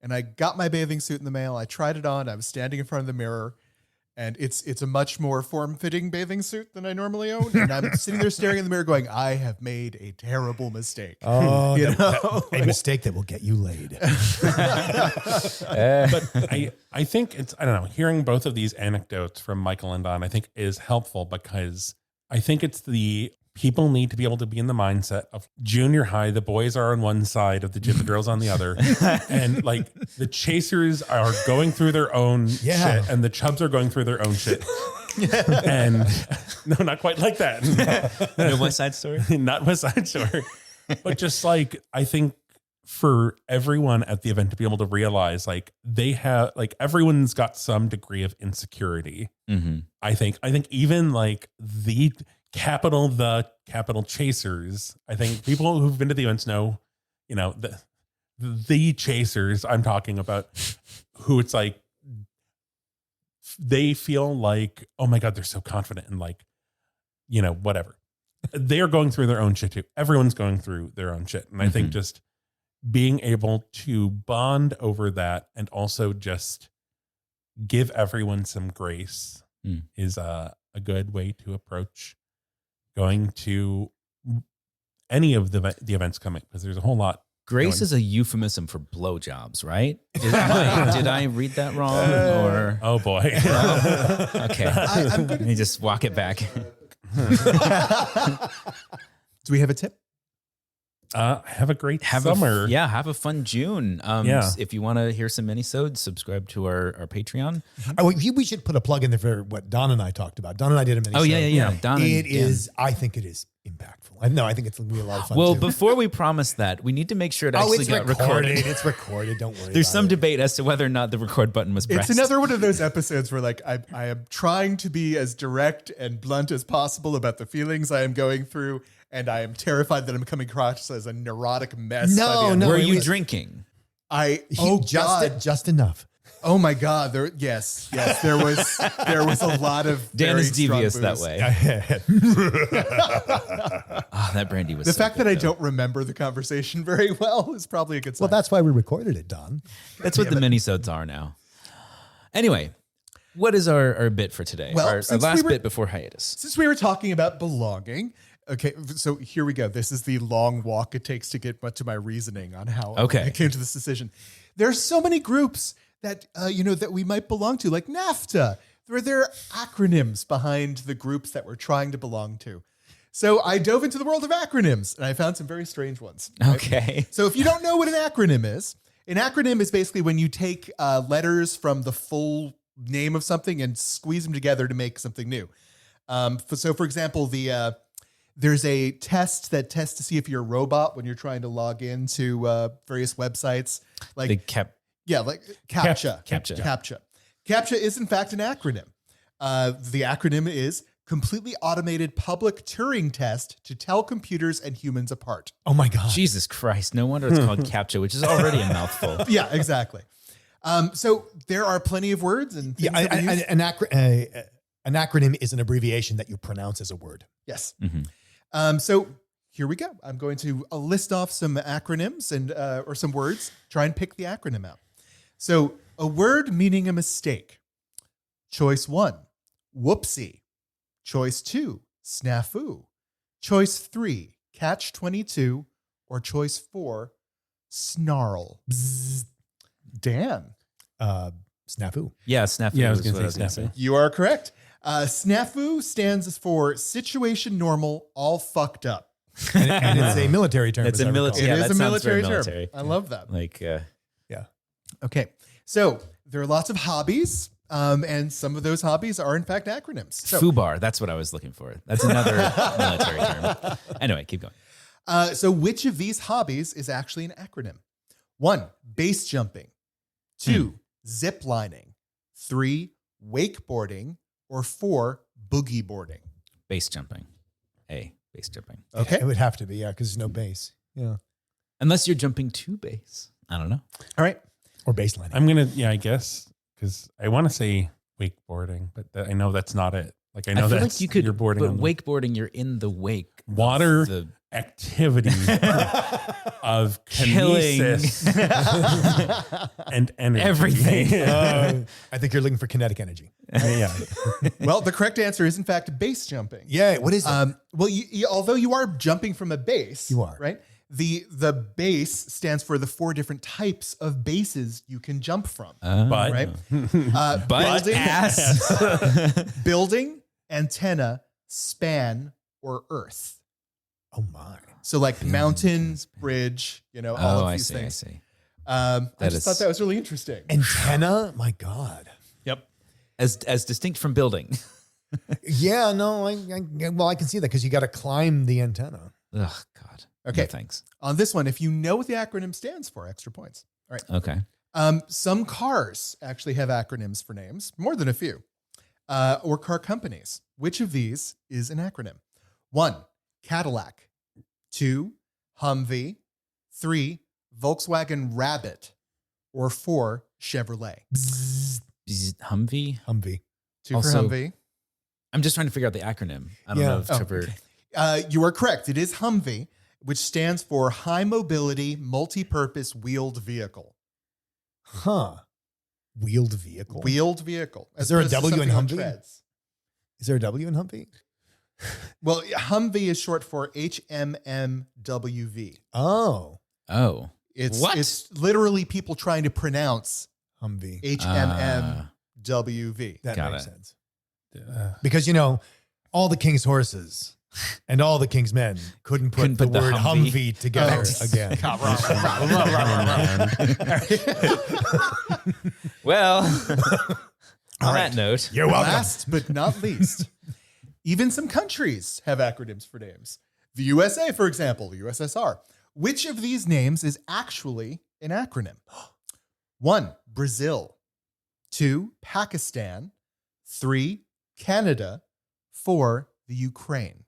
And I got my bathing suit in the mail. I tried it on. I was standing in front of the mirror, and it's a much more form-fitting bathing suit than I normally own. And I'm sitting there staring in the mirror going, I have made a terrible mistake. Oh, a mistake that will get you laid. But I think it's, I don't know, hearing both of these anecdotes from Michael and Don, I think is helpful because I think it's people need to be able to be in the mindset of junior high. The boys are on one side of the gym, the girls on the other. And like the chasers are going through their own shit and the chubs are going through their own shit. And no, not quite like that. No West Side Story? Not West Side Story. But just like, I think for everyone at the event to be able to realize like they have, like everyone's got some degree of insecurity. I think even like the capital chasers, I think people who've been to the events know the chasers I'm talking about, who it's like, they feel like, oh my God, they're so confident and like, whatever. They're going through their own shit too. Everyone's going through their own shit. And I think just being able to bond over that and also just give everyone some grace is a good way to approach going to any of the events coming, because there's a whole lot. Grace is a euphemism for blowjobs, right? Did I read that wrong? Or Oh boy. okay, let me just walk it back. Do we have a tip? Have a great summer. Have a fun June. If you want to hear some minisodes, subscribe to our Patreon. We should put a plug in there for what Don and I talked about. Don and I did a minisode. Oh yeah. Don It is. I think it is impactful. I think it's going to be a lot of fun. Well, too. before we promise that, we need to make sure it actually got recorded. It's recorded. Don't worry. There's about some it. debate as to whether or not the record button was pressed. It's another one of those episodes where like I am trying to be as direct and blunt as possible about the feelings I am going through, and I am terrified that I'm coming across as a neurotic mess. No. Were you drinking? Just enough. Oh my God! Yes. There was a lot of Dan very is devious strong that booze. way. That brandy was The so fact good, that I though. don't remember the conversation very well is probably a good sign. Well, that's why we recorded it, Don. That's what the minisodes are now. Anyway, what is our bit for today? Well, our since last we were- bit before hiatus. Since we were talking about belonging, okay, so here we go. This is the long walk it takes to get to my reasoning on how I came to this decision. There's so many groups that that we might belong to, like NAFTA. There are acronyms behind the groups that we're trying to belong to. So I dove into the world of acronyms, and I found some very strange ones. Right? Okay. So if you don't know what an acronym is basically when you take letters from the full name of something and squeeze them together to make something new. So for example, there's a test that tests to see if you're a robot when you're trying to log into various websites. Like They kept like CAPTCHA. CAPTCHA. CAPTCHA is in fact an acronym. The acronym is Completely Automated Public Turing Test to Tell Computers and Humans Apart. Oh my God. Jesus Christ. No wonder it's called CAPTCHA, which is already a mouthful. Yeah, exactly. So there are plenty of words and things that we use. An acronym is an abbreviation that you pronounce as a word. Yes. So here we go. I'm going to list off some acronyms and or some words. Try and pick the acronym out. So a word meaning a mistake. Choice 1, whoopsie. Choice 2, snafu. Choice 3, catch-22. Or choice 4, snarl. Bzz. Dan. Snafu. Yeah, snafu. Yeah, I was is going what to say snafu. You are correct. Snafu stands for situation normal, all fucked up. And it's a military term. It's as a I recall. military- It Yeah, is that a sounds very military military. term. I love that. Like, Yeah. Okay. So there are lots of hobbies, and some of those hobbies are in fact acronyms. So, FUBAR. That's what I was looking for. That's another military term. Anyway, keep going. so which of these hobbies is actually an acronym? 1, base jumping. 2, zip lining. 3, wakeboarding. Or 4, boogie boarding. Base jumping. Base jumping. Okay. It would have to be, yeah, because there's no base. Yeah. Unless you're jumping to base. I don't know. All right. Or baselining. I'm going to, I guess, because I want to say wakeboarding, but I know that's not it. Like, I know feel that's like you could, you're boarding but on the wakeboarding, you're in the wake. of water the activity of Killing. kinesis and energy. Everything. I think you're looking for kinetic energy. Yeah. Well, the correct answer is in fact base jumping. Yeah. What is it? Well, although you are jumping from a base, You are. right. The base stands for the 4 different types of bases you can jump from. But right. But Building, ass. building, antenna, span, or earth. Oh my. So like mountain, bridge, all of I these see. things. I see. I That just is- thought that was really interesting. Antenna? My God. Yep. As distinct from building. Yeah, no, I can see that because you got to climb the antenna. Ugh, God. Okay. No, thanks. On this one, if you know what the acronym stands for, extra points. All right. Okay. Some cars actually have acronyms for names, more than a few, or car companies. Which of these is an acronym? 1, Cadillac. 2, Humvee. 3, Volkswagen Rabbit, or 4, Chevrolet. Humvee? Humvee. 2 Also- for Humvee. I'm just trying to figure out the acronym. I don't Yeah. know if Oh, Trevor. okay. You are correct. It is Humvee, which stands for High Mobility Multi-Purpose Wheeled Vehicle. Huh. Wheeled vehicle. Wheeled vehicle. Is there a As opposed to W in something on Humvee? treads. Is there a W in Humvee? Well, Humvee is short for HMMWV. Oh, Oh. It's What? It's literally people trying to pronounce Humvee. HMMWV. That Got makes it. sense. Uh, Because, all the king's horses and all the king's men couldn't put the word Humvee together again. Well, on All that right. note, You're welcome. Last but not least, even some countries have acronyms for names. The USA, for example, the USSR. Which of these names is actually an acronym? 1, Brazil. 2, Pakistan. 3, Canada. 4, the Ukraine.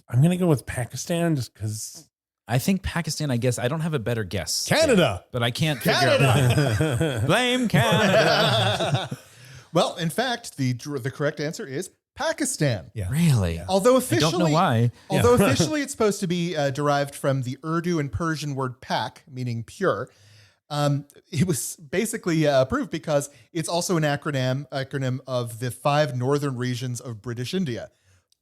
I'm going to go with Pakistan just because. I think Pakistan, I guess. I don't have a better guess. Canada. But I can't figure out. Blame Canada. Well, in fact, the correct answer is Pakistan. Yeah. Really? Although I officially, don't know why. Although officially it's supposed to be derived from the Urdu and Persian word pak, meaning pure. It was basically approved because it's also an acronym of the 5 northern regions of British India: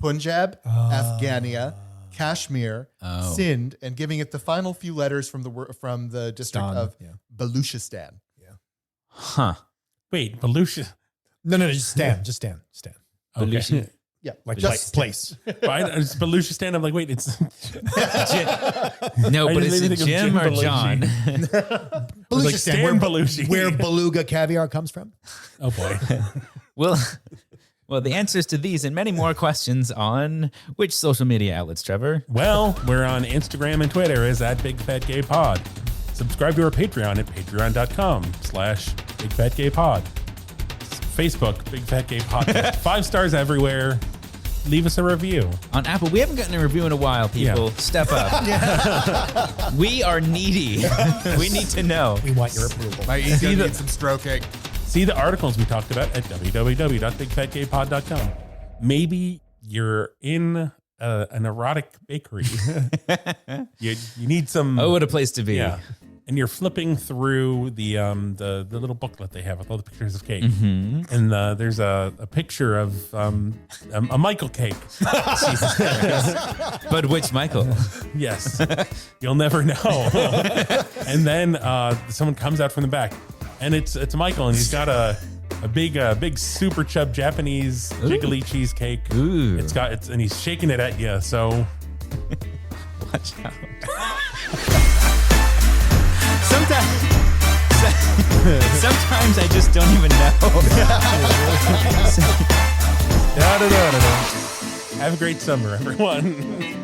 Punjab, Afghania, Kashmir, Oh. Sindh, and giving it the final few letters from the district Stan, of yeah. Baluchistan. Huh. Wait, Belushi. No, just stand. Just stand. Stand. Belushi. Yeah, Like just place. It's Beluchistan. I'm like, wait, it's. No, I but just is think it of Jim Jim or Belushi. John? like Beluchistan, Stan Belushi. where beluga caviar comes from. Oh, boy. Well, the answers to these and many more questions on which social media outlets, Trevor? Well, we're on Instagram and Twitter as @BigFatGayPod. Subscribe to our Patreon at patreon.com/BigFatGayPod. Facebook, Big Fat Gay Podcast. 5 stars everywhere. Leave us a review. On Apple, we haven't gotten a review in a while, people. Yeah. Step up. We are needy. We need to know. We want your approval. My ego needs some stroking. See the articles we talked about at www.bigfatgaypod.com. Maybe you're in an erotic bakery. you need some. Oh, what a place to be. Yeah. And you're flipping through the little booklet they have with all the pictures of cake. Mm-hmm. And there's a picture of a Michael cake. But which Michael? Yes. You'll never know. And then someone comes out from the back. And it's Michael, and he's got a big Superchub Japanese jiggly cheesecake. Ooh. And he's shaking it at you. So Watch out. Sometimes I just don't even know. have a great summer, everyone.